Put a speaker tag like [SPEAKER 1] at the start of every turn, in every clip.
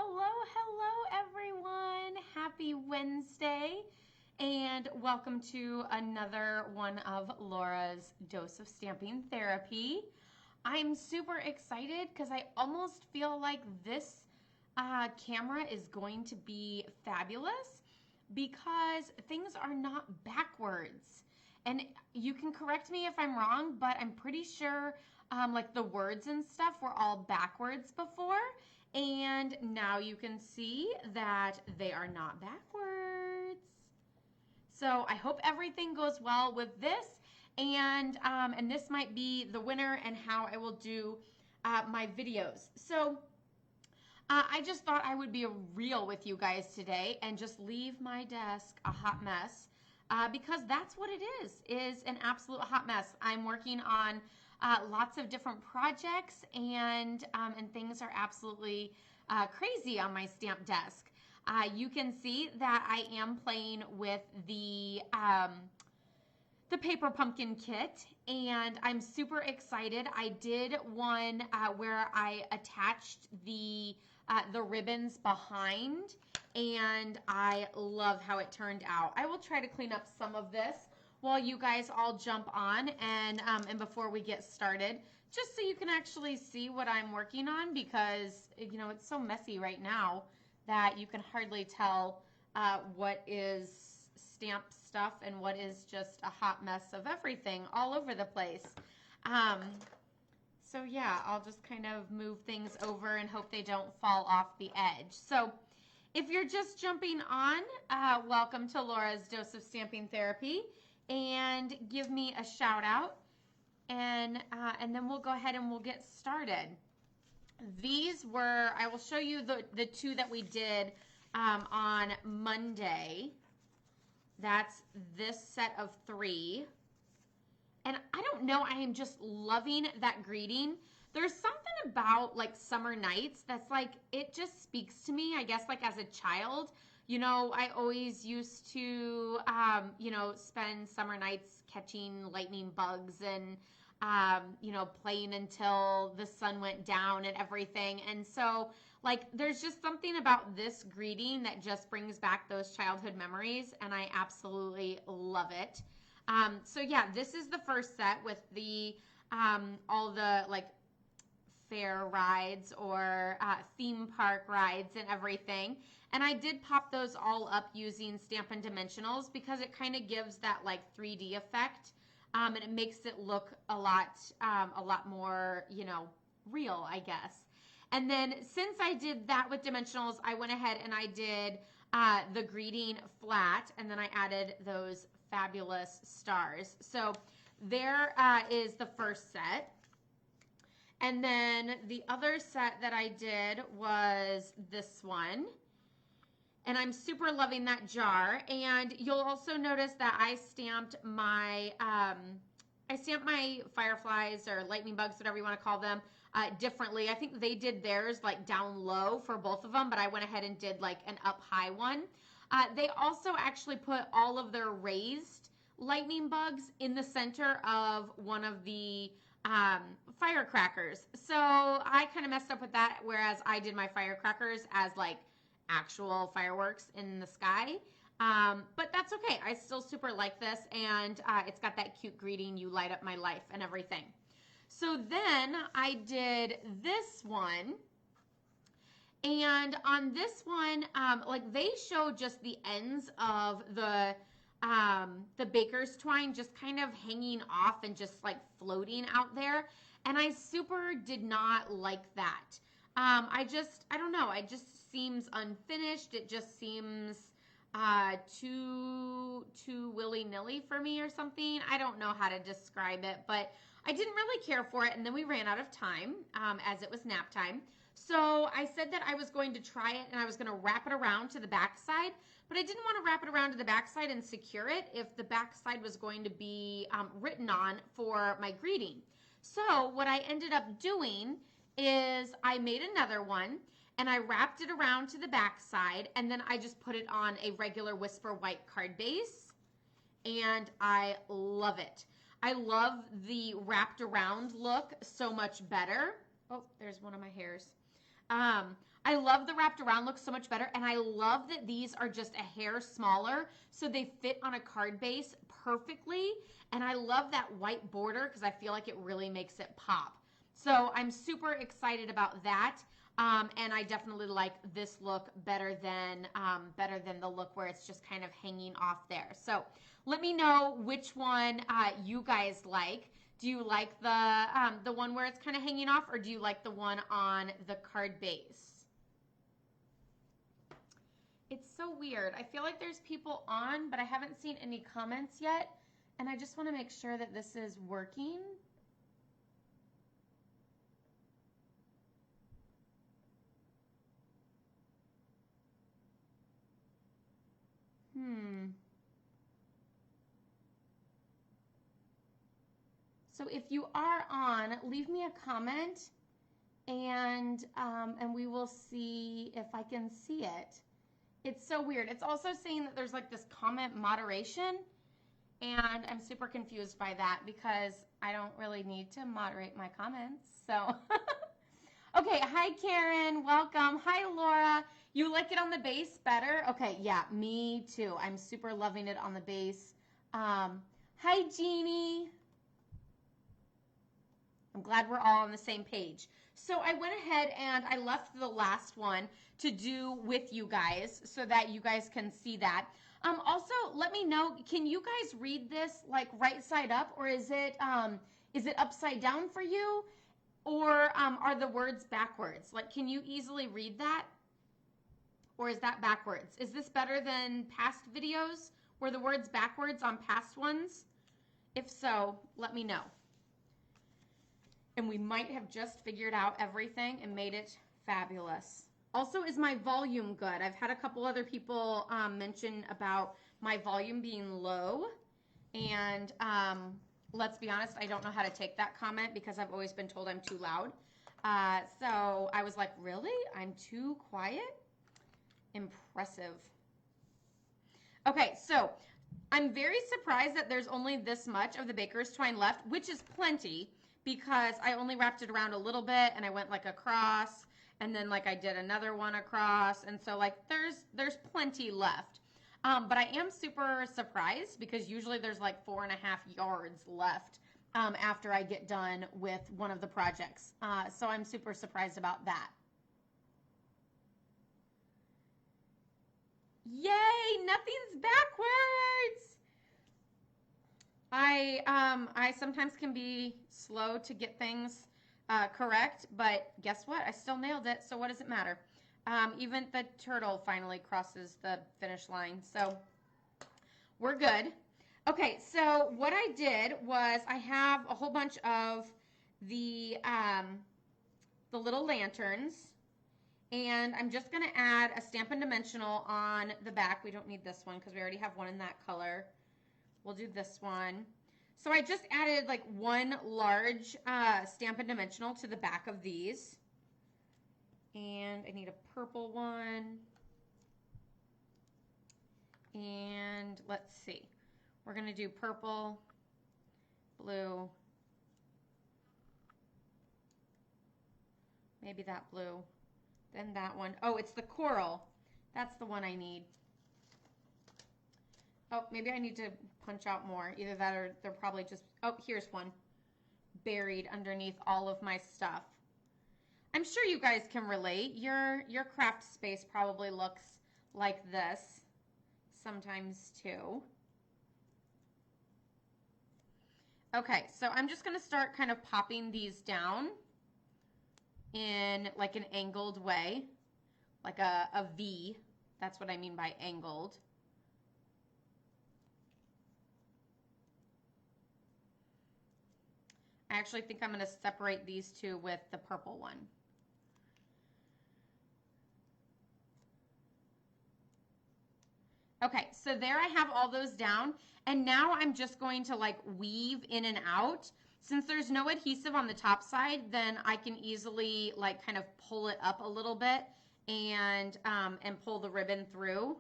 [SPEAKER 1] Hello, hello everyone. Happy Wednesday and welcome to another one of Laura's Dose of Stamping Therapy. I'm super excited because I almost feel like this camera is going to be fabulous because things are not backwards. And you can correct me if I'm wrong, but I'm pretty sure like the words and stuff were all backwards before. And now you can see that they are not backwards. So I hope everything goes well with this. And this might be the winner and how I will do my videos. So I just thought I would be real with you guys today and just leave my desk a hot mess because that's what it is an absolute hot mess. I'm working on lots of different projects and things are absolutely crazy on my stamp desk. You can see that I am playing with the paper pumpkin kit and I'm super excited. I did one where I attached the ribbons behind and I love how it turned out. I will try to clean up some of this while you guys all jump on and before we get started, just so you can actually see what I'm working on because, you know, it's so messy right now that you can hardly tell what is stamp stuff and what is just a hot mess of everything all over the place. So yeah, I'll just kind of move things over and hope they don't fall off the edge. So if you're just jumping on, welcome to Laura's Dose of Stamping Therapy. And give me a shout out and then we'll go ahead and we'll get started. These were, I will show you the two that we did on Monday. That's this set of 3. And I don't know, I am just loving that greeting. There's something about like summer nights that's like, it just speaks to me, I guess, like as a child. You know, I always used to, you know, spend summer nights catching lightning bugs and, you know, playing until the sun went down and everything. And so, like, there's just something about this greeting that just brings back those childhood memories, and I absolutely love it. So, yeah, this is the first set with the all the, like, fair rides or theme park rides and everything. And I did pop those all up using Stampin' Dimensionals because it kind of gives that like 3D effect and it makes it look a lot more, you know, real, I guess. And then since I did that with Dimensionals, I went ahead and I did the greeting flat and then I added those fabulous stars. So there is the first set. And then the other set that I did was this one. And I'm super loving that jar. And you'll also notice that I stamped my fireflies or lightning bugs, whatever you want to call them, differently. I think they did theirs like down low for both of them, but I went ahead and did like an up high one. They also actually put all of their raised lightning bugs in the center of one of the firecrackers. So I kind of messed up with that, whereas I did my firecrackers as like actual fireworks in the sky. But that's okay. I still super like this, and it's got that cute greeting, you light up my life and everything. So then I did this one, and on this one, like they show just the ends of the baker's twine just kind of hanging off and just like floating out there. And I super did not like that. I don't know. It just seems unfinished. It just seems too willy-nilly for me or something. I don't know how to describe it, but I didn't really care for it. And then we ran out of time as it was nap time. So I said that I was going to try it and I was going to wrap it around to the back side, but I didn't want to wrap it around to the back side and secure it if the back side was going to be written on for my greeting. So what I ended up doing is I made another one and I wrapped it around to the back side and then I just put it on a regular Whisper white card base and I love it. I love the wrapped around look so much better. Oh, there's one of my hairs. I love the wrapped around look so much better, and I love that these are just a hair smaller, so they fit on a card base perfectly, and I love that white border because I feel like it really makes it pop. So I'm super excited about that, and I definitely like this look better than the look where it's just kind of hanging off there. So let me know which one you guys like. Do you like the one where it's kind of hanging off, or do you like the one on the card base? It's so weird. I feel like there's people on, but I haven't seen any comments yet, and I just want to make sure that this is working. So if you are on, leave me a comment, and we will see if I can see it. It's so weird. It's also saying that there's like this comment moderation, and I'm super confused by that because I don't really need to moderate my comments. So, okay. Hi, Karen. Welcome. Hi, Laura. You like it on the base better? Okay. Yeah, me too. I'm super loving it on the base. Hi, Jeannie. I'm glad we're all on the same page. So I went ahead and I left the last one to do with you guys so that you guys can see that. Also, let me know, can you guys read this like right side up, or is it upside down for you, or are the words backwards? Like, can you easily read that, or is that backwards? Is this better than past videos? Were the words backwards on past ones? If so, let me know. And we might have just figured out everything and made it fabulous. Also, is my volume good? I've had a couple other people mention about my volume being low. And let's be honest, I don't know how to take that comment because I've always been told I'm too loud. So I was like, really? I'm too quiet? Impressive. Okay, so I'm very surprised that there's only this much of the Baker's Twine left, which is plenty, because I only wrapped it around a little bit and I went like across, and then like I did another one across, and so like there's plenty left. But I am super surprised because usually there's like 4.5 yards left after I get done with one of the projects. So I'm super surprised about that. Yay, nothing's backwards. I sometimes can be slow to get things correct, but guess what? I still nailed it, so what does it matter? Even the turtle finally crosses the finish line, so we're good. Okay, so what I did was I have a whole bunch of the little lanterns, and I'm just going to add a Stampin' Dimensional on the back. We don't need this one because we already have one in that color. We'll do this one. So I just added like one large Stampin' Dimensional to the back of these. And I need a purple one. And let's see. We're going to do purple, blue, maybe that blue, then that one. Oh, it's the coral. That's the one I need. Oh, maybe I need to punch out more. Either that or they're probably just, oh, here's one buried underneath all of my stuff. I'm sure you guys can relate. Your craft space probably looks like this sometimes too. Okay, so I'm just going to start kind of popping these down in like an angled way, like a V. That's what I mean by angled. I actually think I'm going to separate these two with the purple one. Okay, so there I have all those down, and now I'm just going to like weave in and out. Since there's no adhesive on the top side, then I can easily like kind of pull it up a little bit and pull the ribbon through.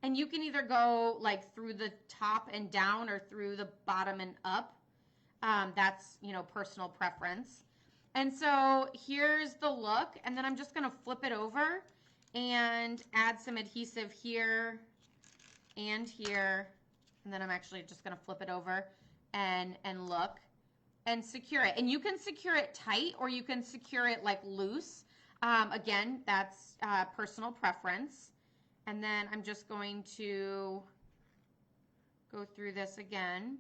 [SPEAKER 1] And you can either go like through the top and down or through the bottom and up. That's, you know, personal preference. And so here's the look, and then I'm just going to flip it over and add some adhesive here and here. And then I'm actually just going to flip it over and look and secure it. And you can secure it tight or you can secure it like loose. Again, that's personal preference. And then I'm just going to go through this again.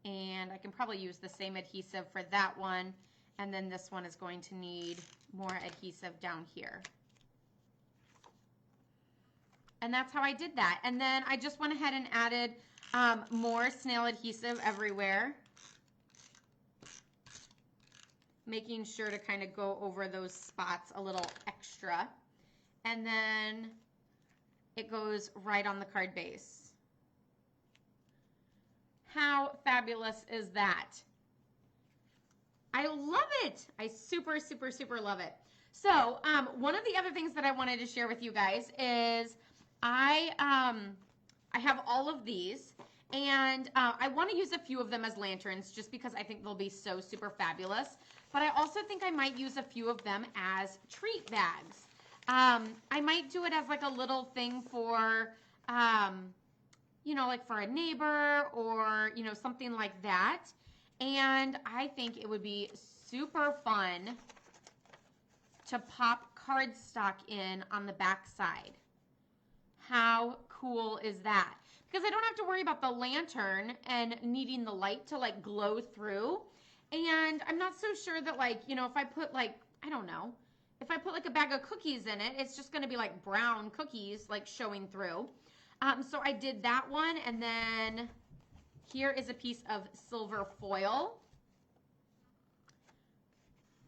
[SPEAKER 1] And I can probably use the same adhesive for that one. And then this one is going to need more adhesive down here. And that's how I did that. And then I just went ahead and added more snail adhesive everywhere, making sure to kind of go over those spots a little extra. And then it goes right on the card base. How fabulous is that? I love it. I super, super, super love it. So one of the other things that I wanted to share with you guys is I have all of these, and I want to use a few of them as lanterns just because I think they'll be so super fabulous. But I also think I might use a few of them as treat bags. I might do it as like a little thing for, you know, like for a neighbor or, you know, something like that. And I think it would be super fun to pop cardstock in on the back side. How cool is that? Because I don't have to worry about the lantern and needing the light to like glow through. And I'm not so sure that, like, you know, if I put like, I don't know, if I put like a bag of cookies in it, it's just going to be like brown cookies like showing through. So I did that one, and then here is a piece of silver foil.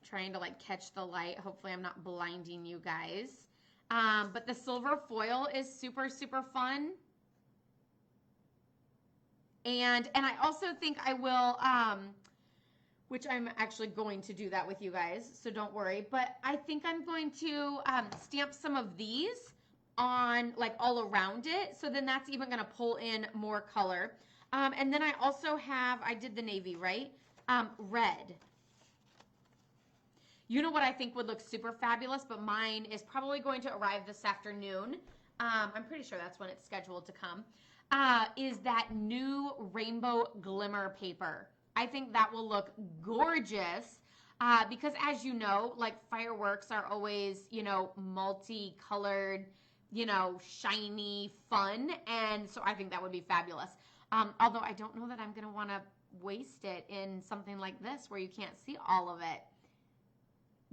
[SPEAKER 1] Trying to like catch the light. Hopefully I'm not blinding you guys. But the silver foil is super, super fun. And I also think I will, which I'm actually going to do that with you guys, so don't worry. But I think I'm going to stamp some of these on like all around it. So then that's even going to pull in more color. And then I also have, I did the navy, right? Red. You know what I think would look super fabulous, but mine is probably going to arrive this afternoon. I'm pretty sure that's when it's scheduled to come. Is that new rainbow glimmer paper. I think that will look gorgeous because, as you know, like fireworks are always, you know, multicolored, you know, shiny, fun. And so I think that would be fabulous. Although I don't know that I'm going to want to waste it in something like this where you can't see all of it.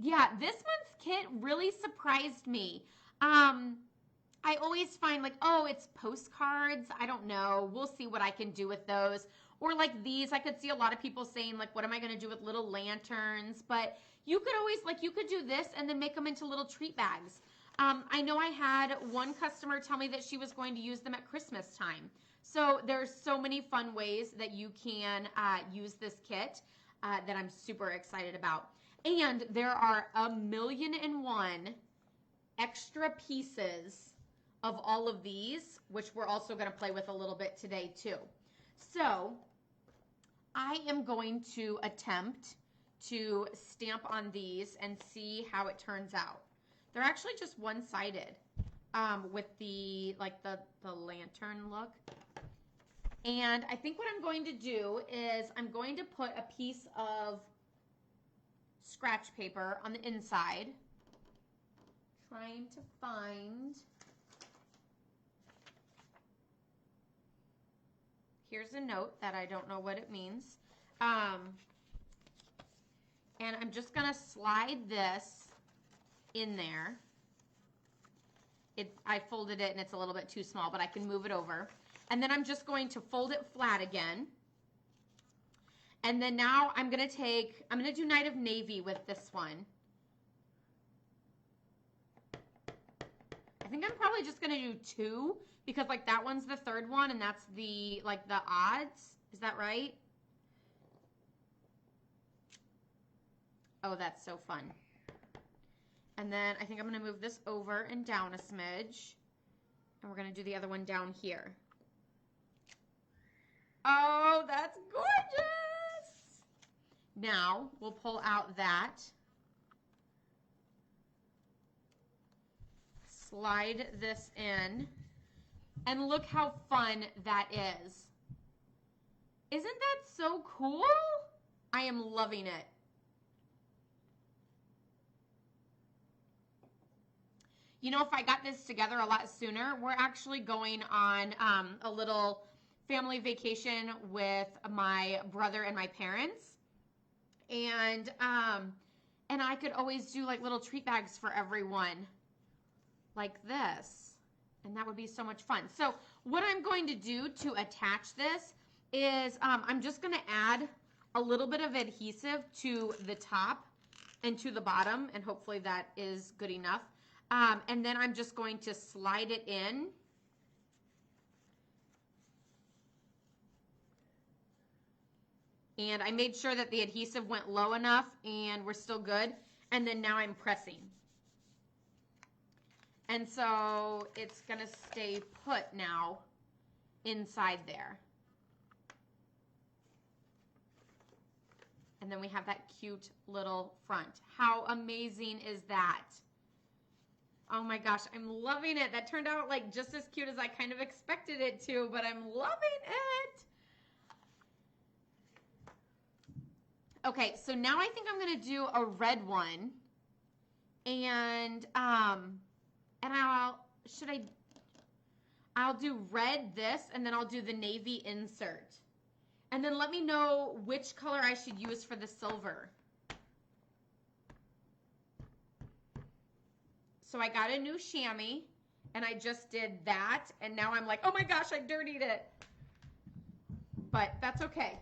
[SPEAKER 1] Yeah, this month's kit really surprised me. I always find like, oh, it's postcards. I don't know. We'll see what I can do with those. Or like these, I could see a lot of people saying like, what am I going to do with little lanterns? But you could always, like, you could do this and then make them into little treat bags. I know I had one customer tell me that she was going to use them at Christmas time. So there's so many fun ways that you can use this kit that I'm super excited about. And there are 1,000,001 extra pieces of all of these, which we're also going to play with a little bit today too. So I am going to attempt to stamp on these and see how it turns out. They're actually just one-sided with the like the lantern look. And I think what I'm going to do is I'm going to put a piece of scratch paper on the inside. Trying to find. Here's a note that I don't know what it means. And I'm just going to slide this in there. I folded it and it's a little bit too small, but I can move it over. And then I'm just going to fold it flat again. And then now I'm going to do Night of Navy with this one. I think I'm probably just going to do two because like that one's the third one and that's the like the odds. Is that right? Oh, that's so fun. And then I think I'm going to move this over and down a smidge. And we're going to do the other one down here. Oh, that's gorgeous. Now we'll pull out that, slide this in, and look how fun that is. Isn't that so cool? I am loving it. You know, if I got this together a lot sooner, we're actually going on a little family vacation with my brother and my parents. And I could always do like little treat bags for everyone like this. And that would be so much fun. So what I'm going to do to attach this is I'm just going to add a little bit of adhesive to the top and to the bottom. And hopefully that is good enough. And then I'm just going to slide it in. And I made sure that the adhesive went low enough and we're still good. And then now I'm pressing. And so it's going to stay put now inside there. And then we have that cute little front. How amazing is that? Oh my gosh, I'm loving it. That turned out like just as cute as I kind of expected it to, but I'm loving it. Okay, so now I think I'm gonna do a red one, and I'll do red this, and then I'll do the navy insert, and then let me know which color I should use for the silver. So I got a new chamois, and I just did that, and now I'm like, oh my gosh, I dirtied it, but that's okay.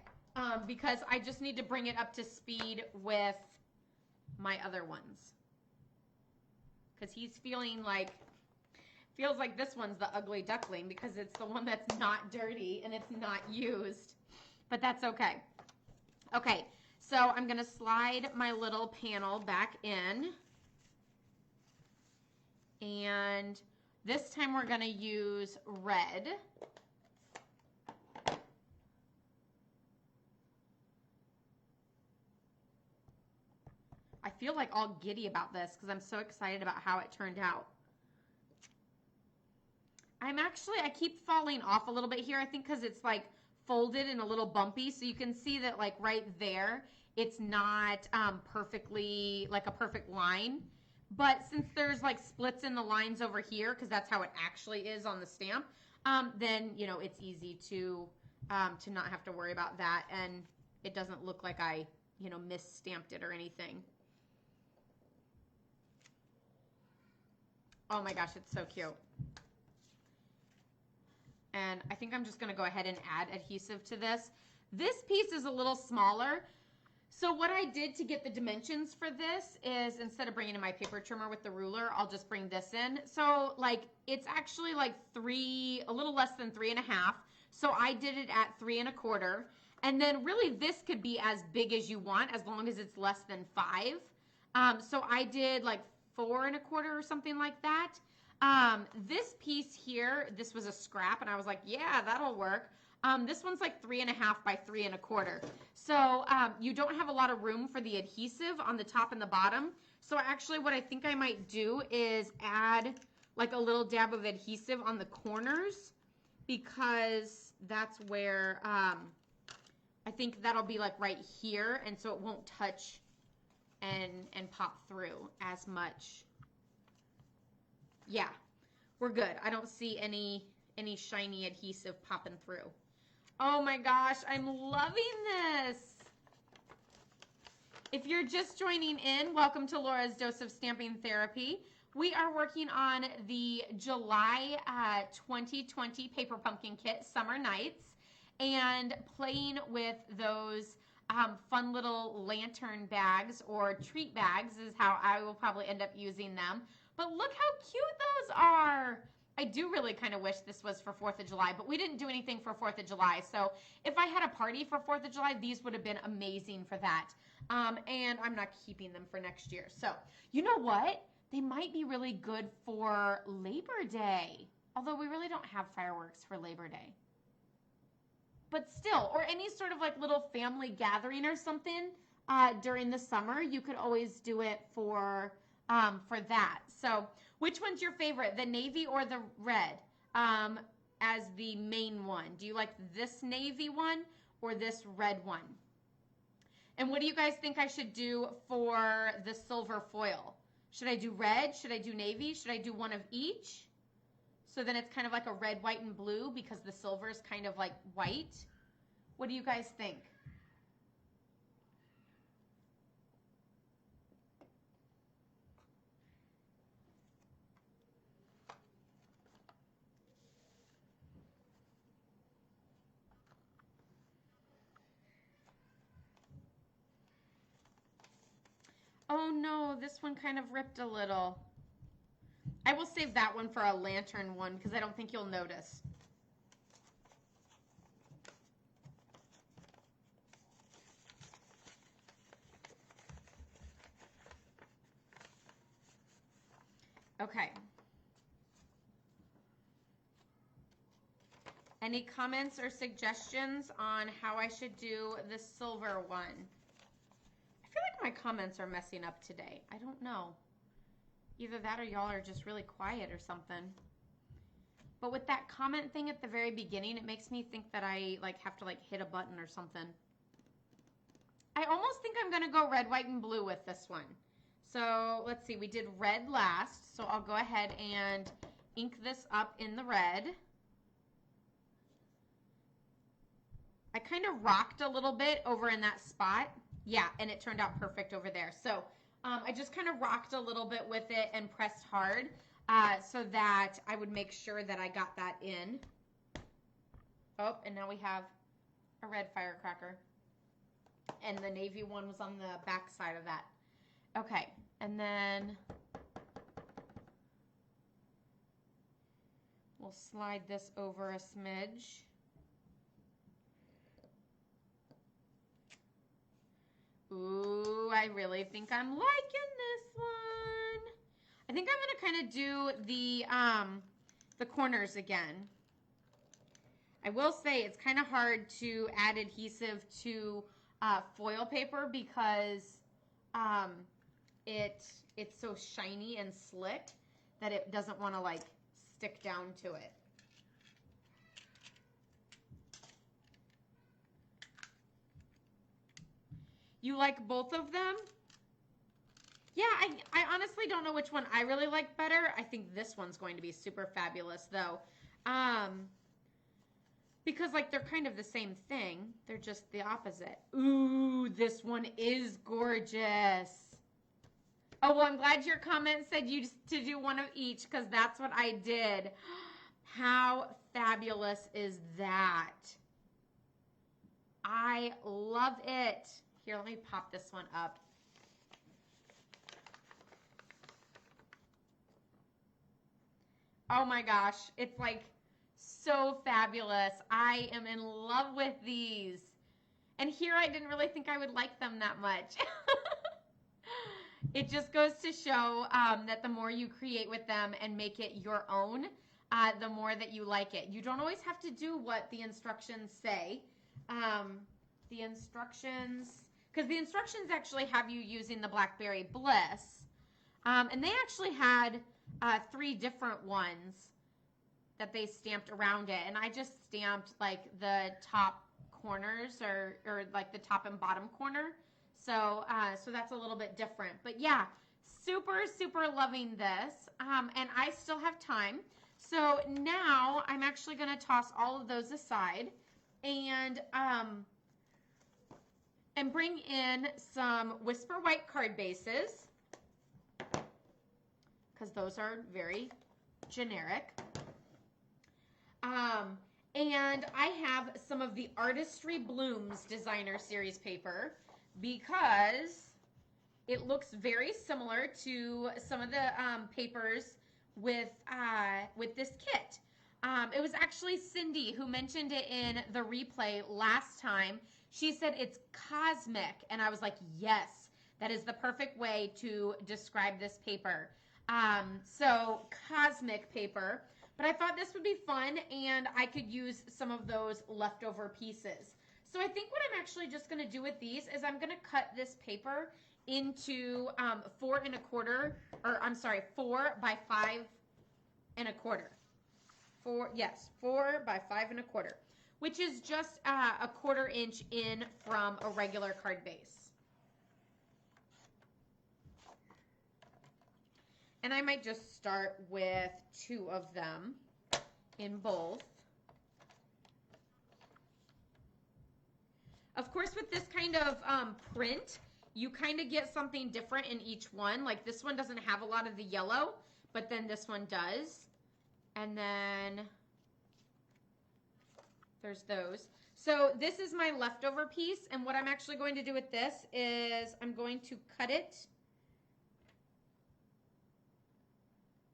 [SPEAKER 1] Because I just need to bring it up to speed with my other ones. Because feels like this one's the ugly duckling because it's the one that's not dirty and it's not used. But that's okay. Okay, so I'm going to slide my little panel back in. And this time we're going to use red. I feel like all giddy about this because I'm so excited about how it turned out. I keep falling off a little bit here, I think because it's like folded and a little bumpy. So you can see that like right there, it's not perfectly like a perfect line. But since there's like splits in the lines over here, because that's how it actually is on the stamp, then, you know, it's easy to not have to worry about that. And it doesn't look like I, you know, misstamped it or anything. Oh my gosh, it's so cute. And I think I'm just going to go ahead and add adhesive to this. This piece is a little smaller. So what I did to get the dimensions for this is instead of bringing in my paper trimmer with the ruler, I'll just bring this in. So like it's actually like a little less than 3.5. So I did it at 3 1/4. And then really this could be as big as you want as long as it's less than 5. So I did like 4 1/4 or something like that. This piece here, this was a scrap and I was like, yeah, that'll work. This one's like 3.5 by 3 1/4. So you don't have a lot of room for the adhesive on the top and the bottom. So actually what I think I might do is add like a little dab of adhesive on the corners because that's where I think that'll be like right here, and so it won't touch and pop through as much. Yeah, we're good. I don't see any shiny adhesive popping through. Oh my gosh, I'm loving this. If you're just joining in, welcome to Laura's Dose of Stamping Therapy. We are working on the July 2020 Paper Pumpkin Kit Summer Nights and playing with those fun little lantern bags or treat bags is how I will probably end up using them. But look how cute those are. I do really kind of wish this was for 4th of July, but we didn't do anything for 4th of July. So if I had a party for 4th of July, these would have been amazing for that. And I'm not keeping them for next year. So you know what? They might be really good for Labor Day. Although we really don't have fireworks for Labor Day. But still, or any sort of like little family gathering or something, during the summer, you could always do it for that. So which one's your favorite, the navy or the red as the main one? Do you like this navy one or this red one? And what do you guys think I should do for the silver foil? Should I do red? Should I do navy? Should I do one of each? So then it's kind of like a red, white, and blue because the silver is kind of like white. What do you guys think? Oh no, this one kind of ripped a little. I will save that one for a lantern one because I don't think you'll notice. Okay. Any comments or suggestions on how I should do the silver one? I feel like my comments are messing up today. I don't know. Either that or y'all are just really quiet or something. But with that comment thing at the very beginning, it makes me think that I have to hit a button or something. I almost think I'm gonna go red, white, and blue with this one. So let's see, we did red last. So I'll go ahead and ink this up in the red. I kind of rocked a little bit over in that spot. Yeah, and it turned out perfect over there. So I just kind of rocked a little bit with it and pressed hard so that I would make sure that I got that in. Oh, and now we have a red firecracker. And the navy one was on the back side of that. Okay, and then we'll slide this over a smidge. Ooh, I really think I'm liking this one. I think I'm gonna kind of do the corners again. I will say it's kind of hard to add adhesive to foil paper because it's so shiny and slick that it doesn't want to stick down to it. You like both of them? Yeah, I honestly don't know which one I really like better. I think this one's going to be super fabulous though. Because they're kind of the same thing. They're just the opposite. Ooh, this one is gorgeous. Oh, well, I'm glad your comment said to do one of each because that's what I did. How fabulous is that? I love it. Here, let me pop this one up. Oh my gosh, it's so fabulous. I am in love with these. And here I didn't really think I would like them that much. It just goes to show that the more you create with them and make it your own, the more that you like it. You don't always have to do what the instructions say. The instructions, because the instructions actually have you using the Blackberry Bliss. And they actually had 3 different ones that they stamped around it. And I just stamped the top corners or the top and bottom corner. So that's a little bit different. But yeah, super, super loving this. And I still have time. So now I'm actually going to toss all of those aside and bring in some Whisper White card bases because those are very generic. And I have some of the Artistry Blooms Designer Series paper because it looks very similar to some of the papers with this kit. It was actually Cindy who mentioned it in the replay last time. She said it's cosmic, and I was like, yes, that is the perfect way to describe this paper. So cosmic paper, but I thought this would be fun, and I could use some of those leftover pieces. So I think what I'm actually just going to do with these is I'm going to cut this paper into 4 by 5 and a quarter. 4 by 5 and a quarter, which is just a 1/4 inch in from a regular card base. And I might just start with 2 of them in both. Of course, with this kind of print, you kind of get something different in each one. Like this one doesn't have a lot of the yellow, but then this one does. And then there's those. So this is my leftover piece, and what I'm actually going to do with this is I'm going to cut it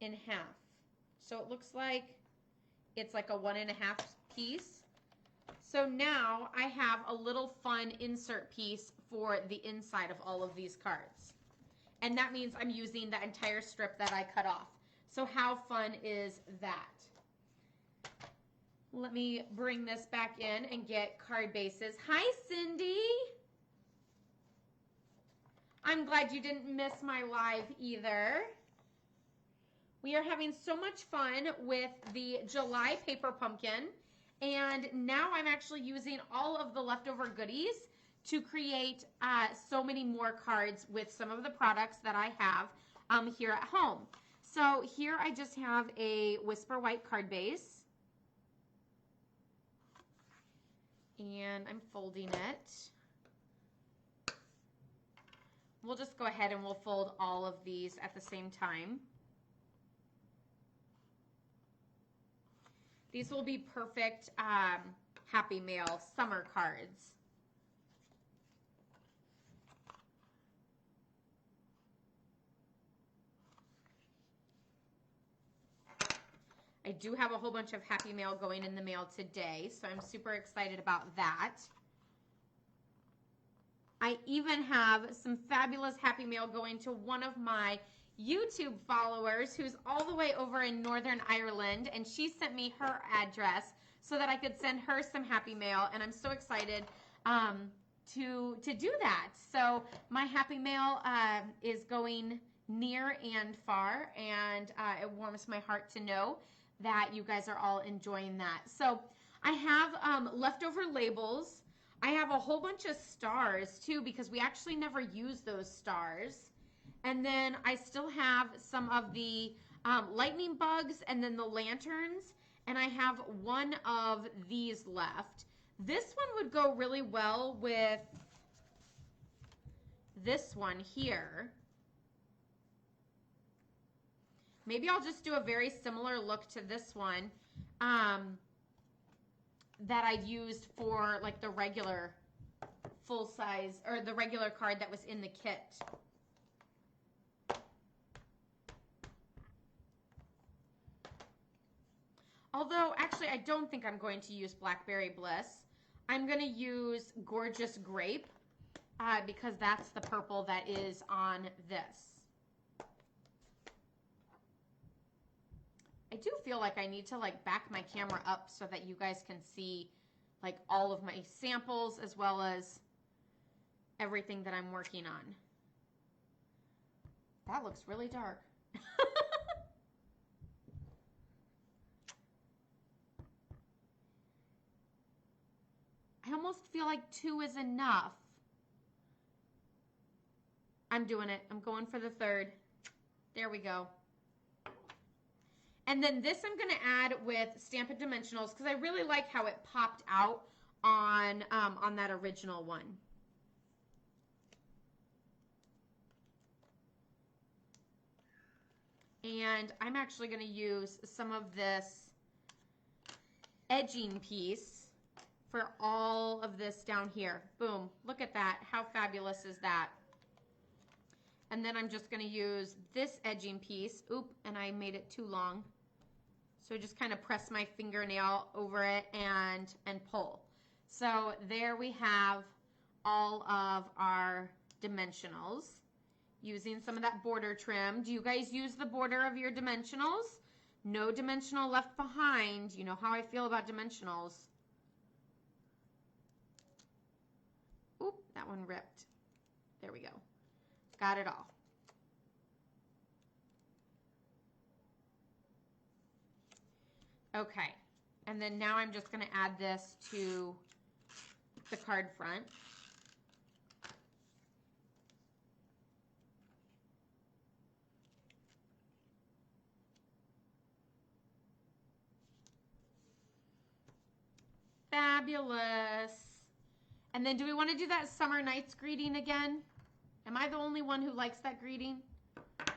[SPEAKER 1] in half. So it looks like it's like a 1.5 piece. So now I have a little fun insert piece for the inside of all of these cards. And that means I'm using the entire strip that I cut off. So how fun is that? Let me bring this back in and get card bases. Hi, Cindy. I'm glad you didn't miss my live either. We are having so much fun with the July paper pumpkin. And now I'm actually using all of the leftover goodies to create so many more cards with some of the products that I have here at home. So here I just have a Whisper White card base. And I'm folding it. We'll just go ahead and we'll fold all of these at the same time. These will be perfect Happy Mail summer cards. I do have a whole bunch of Happy Mail going in the mail today, so I'm super excited about that. I even have some fabulous Happy Mail going to one of my YouTube followers who's all the way over in Northern Ireland, and she sent me her address so that I could send her some Happy Mail, and I'm so excited to do that. So my Happy Mail is going near and far, and it warms my heart to know that you guys are all enjoying that. So I have leftover labels. I have a whole bunch of stars too, because we actually never use those stars. And then I still have some of the lightning bugs and then the lanterns, and I have one of these left. This one would go really well with this one here. Maybe I'll just do a very similar look to this one that I used for like the regular full size, or the regular card that was in the kit. Although, actually, I don't think I'm going to use Blackberry Bliss. I'm going to use Gorgeous Grape because that's the purple that is on this. I do feel like I need to like back my camera up so that you guys can see like all of my samples as well as everything that I'm working on. That looks really dark. I almost feel like 2 is enough. I'm doing it. I'm going for the 3rd. There we go. And then this I'm going to add with Stampin' Dimensionals because I really like how it popped out on that original one. And I'm actually going to use some of this edging piece for all of this down here. Boom. Look at that. How fabulous is that? And then I'm just going to use this edging piece. Oop, and I made it too long. So just kind of press my fingernail over it and pull. So there we have all of our dimensionals using some of that border trim. Do you guys use the border of your dimensionals? No dimensional left behind. You know how I feel about dimensionals. that one ripped. There we go. Got it all. Okay, and then now I'm just going to add this to the card front. Fabulous. And then do we want to do that Summer Nights greeting again? Am I the only one who likes that greeting?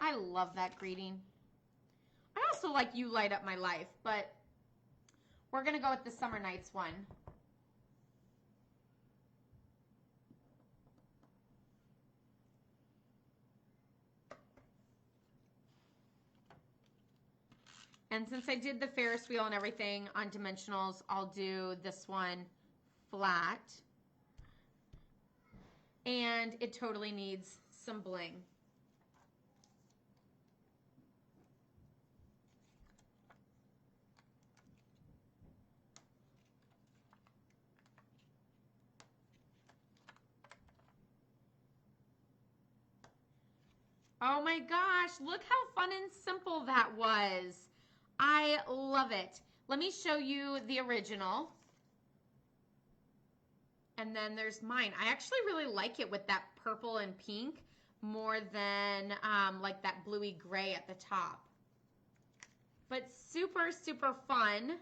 [SPEAKER 1] I love that greeting. I also like You Light Up My Life, but we're going to go with the Summer Nights one. And since I did the Ferris wheel and everything on dimensionals, I'll do this one flat. And it totally needs some bling. Oh my gosh, look how fun and simple that was. I love it. Let me show you the original. And then there's mine. I actually really like it with that purple and pink more than like that bluey gray at the top. But super, super fun.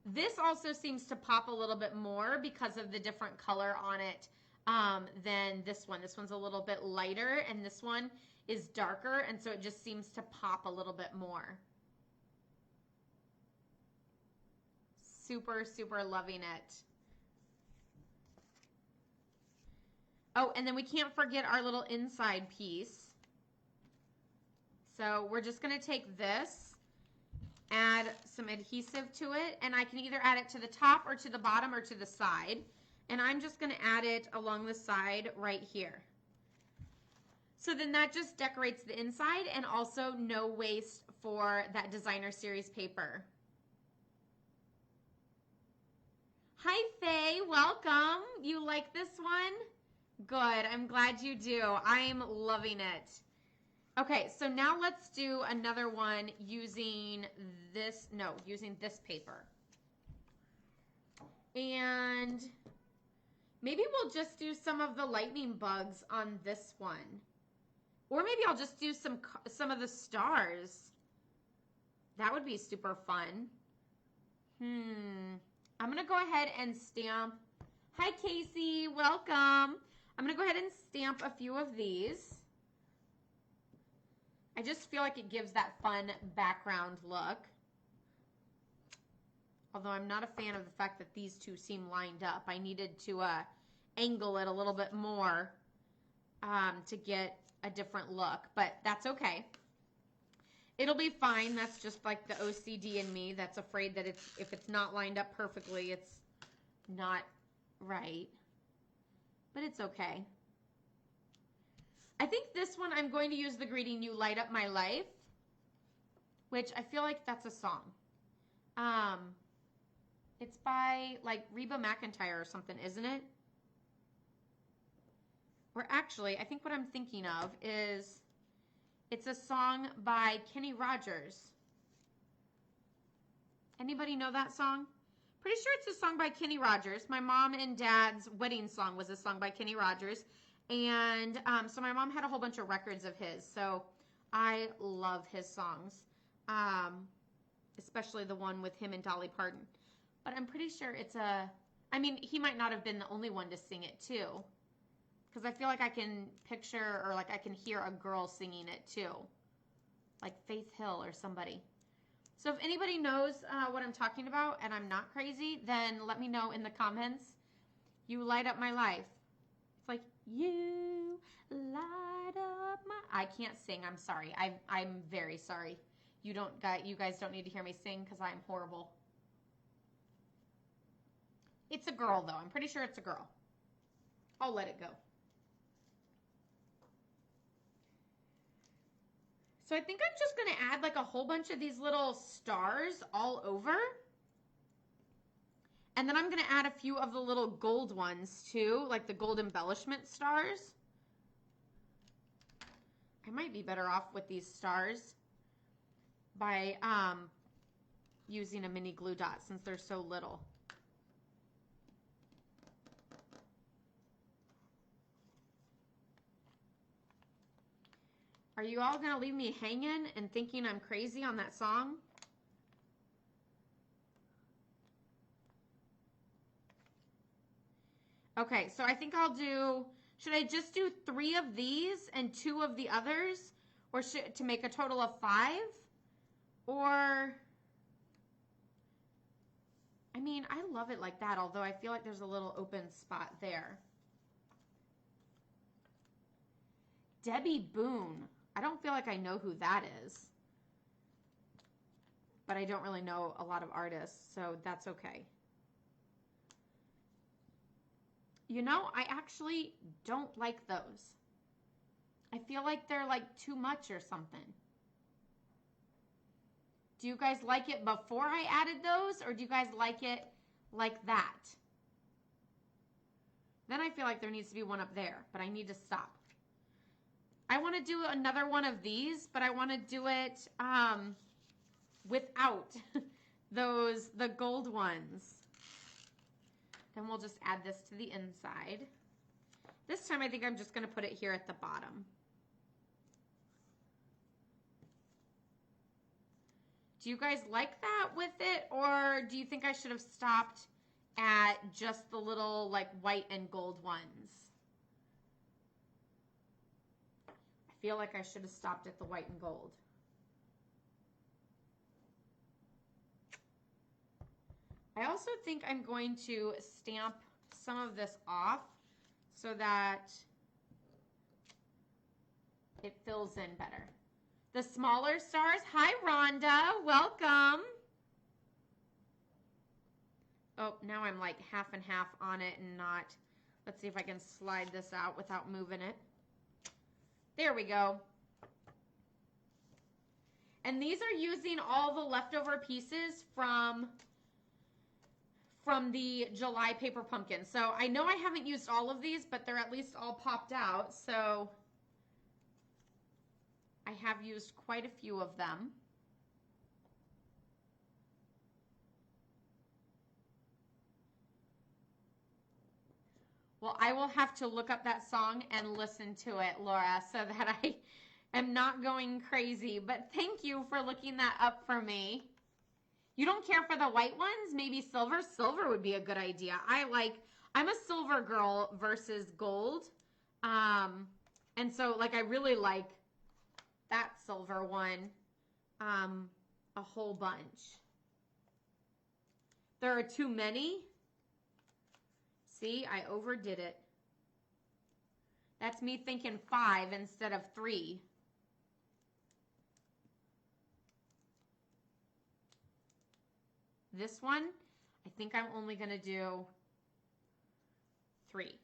[SPEAKER 1] This also seems to pop a little bit more because of the different color on it than this one. This one's a little bit lighter and this one is darker, and so it just seems to pop a little bit more. Super, super loving it. Oh, and then we can't forget our little inside piece. So we're just going to take this, add some adhesive to it, and I can either add it to the top or to the bottom or to the side. And I'm just going to add it along the side right here. So then that just decorates the inside, and also no waste for that designer series paper. Hi Faye, welcome. You like this one? Good, I'm glad you do. I'm loving it. Okay, so now let's do another one using this paper. And maybe we'll just do some of the lightning bugs on this one. Or maybe I'll just do some of the stars. That would be super fun. I'm going to go ahead and stamp. Hi, Casey. Welcome. I'm going to go ahead and stamp a few of these. I just feel like it gives that fun background look. Although I'm not a fan of the fact that these two seem lined up. I needed to angle it a little bit more to get a different look, but that's okay. It'll be fine. That's just like the OCD in me that's afraid that if it's not lined up perfectly, it's not right. But it's okay. I think this one I'm going to use the greeting You Light Up My Life, which I feel like that's a song. It's by like Reba McEntire or something, isn't it? Or actually, I think what I'm thinking of is it's a song by Kenny Rogers. Anybody know that song? Pretty sure it's a song by Kenny Rogers. My mom and dad's wedding song was a song by Kenny Rogers. And so my mom had a whole bunch of records of his. So I love his songs, especially the one with him and Dolly Parton. But I'm pretty sure it's I mean, he might not have been the only one to sing it too. Because I feel like I can picture or like I can hear a girl singing it too. Like Faith Hill or somebody. So if anybody knows what I'm talking about and I'm not crazy, then let me know in the comments. You light up my life. It's like, you light up my... I can't sing. I'm sorry. I'm very sorry. You guys don't need to hear me sing because I'm horrible. It's a girl though. I'm pretty sure it's a girl. I'll let it go. So I think I'm just going to add like a whole bunch of these little stars all over. And then I'm going to add a few of the little gold ones too, like the gold embellishment stars. I might be better off with these stars by using a mini glue dot since they're so little. Are you all going to leave me hanging and thinking I'm crazy on that song? Okay, so I think I'll do, should I just do 3 of these and 2 of the others? Or to make a total of 5? Or, I mean, I love it like that, although I feel like there's a little open spot there. Debbie Boone. I don't feel like I know who that is. But I don't really know a lot of artists, so that's okay. You know, I actually don't like those. I feel like they're like too much or something. Do you guys like it before I added those, or do you guys like it like that? Then I feel like there needs to be one up there, but I need to stop. I want to do another one of these, but I want to do it without the gold ones. Then we'll just add this to the inside. This time I think I'm just going to put it here at the bottom. Do you guys like that with it, or do you think I should have stopped at just the little like white and gold ones? I feel like I should have stopped at the white and gold. I also think I'm going to stamp some of this off so that it fills in better. The smaller stars. Hi, Rhonda. Welcome. Oh, now I'm like half and half on it and not. Let's see if I can slide this out without moving it. There we go. And these are using all the leftover pieces from the July paper pumpkin. So I know I haven't used all of these, but they're at least all popped out. So I have used quite a few of them. Well, I will have to look up that song and listen to it, Laura, so that I am not going crazy. But thank you for looking that up for me. You don't care for the white ones? Maybe silver? Silver would be a good idea. I'm a silver girl versus gold. And so like I really like that silver one a whole bunch. There are too many. See, I overdid it. That's me thinking 5 instead of 3. This one, I think I'm only going to do 3.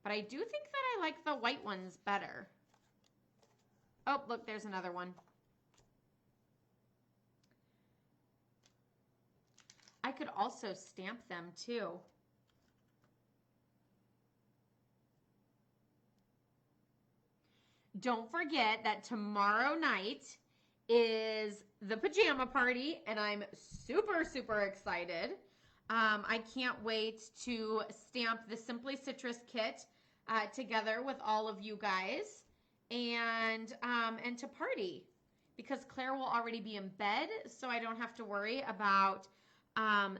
[SPEAKER 1] But I do think that I like the white ones better. Oh, look, there's another one. I could also stamp them too. Don't forget that tomorrow night is the pajama party, and I'm super, super excited. I can't wait to stamp the Simply Citrus kit together with all of you guys and to party, because Claire will already be in bed, so I don't have to worry about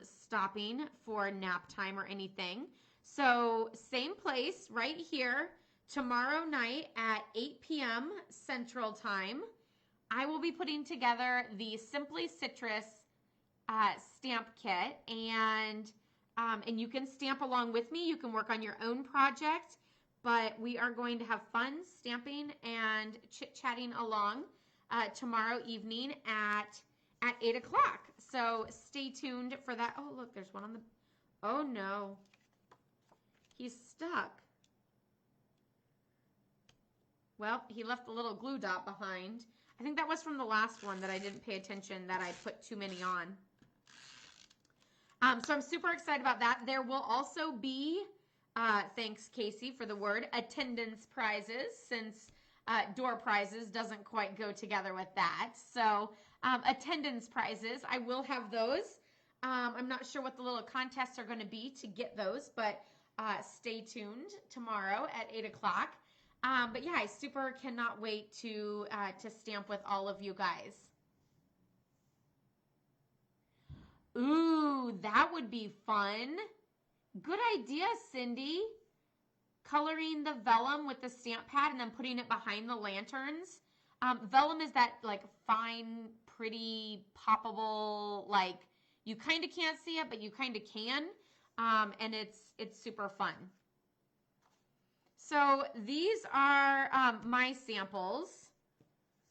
[SPEAKER 1] stopping for nap time or anything. So same place right here tomorrow night at 8 p.m. Central Time. I will be putting together the Simply Citrus stamp kit, and you can stamp along with me. You can work on your own project, but we are going to have fun stamping and chit-chatting along tomorrow evening at 8 o'clock. So stay tuned for that. Oh, look, there's one on the, oh no, he's stuck. Well, he left the little glue dot behind. I think that was from the last one that I didn't pay attention, that I put too many on. So I'm super excited about that. There will also be, thanks Casey for the word, attendance prizes, since door prizes doesn't quite go together with that. So attendance prizes, I will have those. I'm not sure what the little contests are going to be to get those, but stay tuned tomorrow at 8 o'clock. But yeah, I super cannot wait to stamp with all of you guys. Ooh, that would be fun. Good idea, Cindy. Coloring the vellum with the stamp pad and then putting it behind the lanterns. Vellum is that like fine, pretty, poppable, like you kind of can't see it, but you kind of can. And it's super fun. So these are my samples.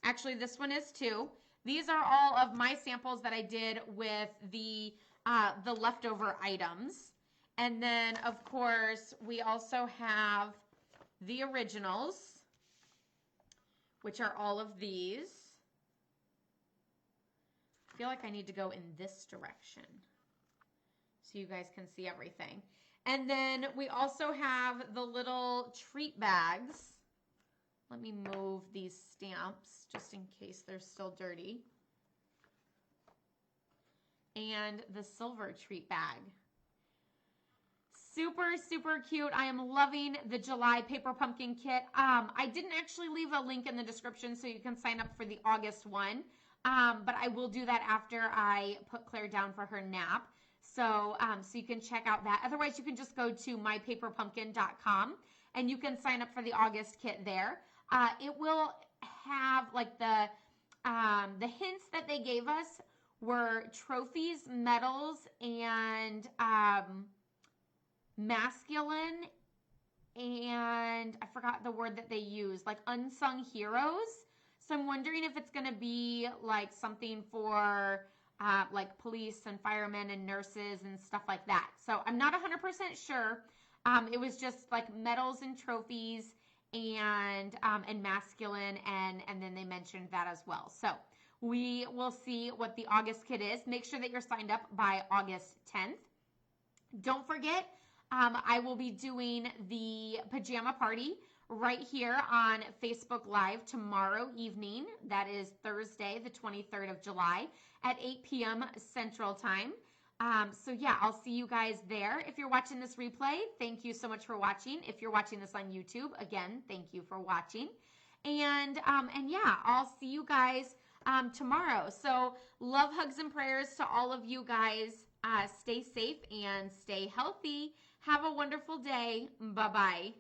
[SPEAKER 1] Actually, this one is too. These are all of my samples that I did with the leftover items. And then, of course, we also have the originals, which are all of these. I feel like I need to go in this direction so you guys can see everything. And then we also have the little treat bags. Let me move these stamps just in case they're still dirty. And the silver treat bag. Super, super cute. I am loving the July paper pumpkin kit. I didn't actually leave a link in the description so you can sign up for the August one. But I will do that after I put Claire down for her nap. So you can check out that. Otherwise, you can just go to mypaperpumpkin.com and you can sign up for the August kit there. It will have like the hints that they gave us were trophies, medals, and masculine, and I forgot the word that they used, like unsung heroes. So I'm wondering if it's going to be like something for like police and firemen and nurses and stuff like that. So I'm not 100% sure. It was just like medals and trophies and masculine, and then they mentioned that as well. So we will see what the August kit is. Make sure that you're signed up by August 10th. Don't forget, I will be doing the pajama party right here on Facebook Live tomorrow evening. That is Thursday, the 23rd of July at 8 p.m. Central Time. So yeah, I'll see you guys there. If you're watching this replay, thank you so much for watching. If you're watching this on YouTube, again, thank you for watching. And yeah, I'll see you guys tomorrow. So love, hugs, and prayers to all of you guys. Stay safe and stay healthy. Have a wonderful day. Bye-bye.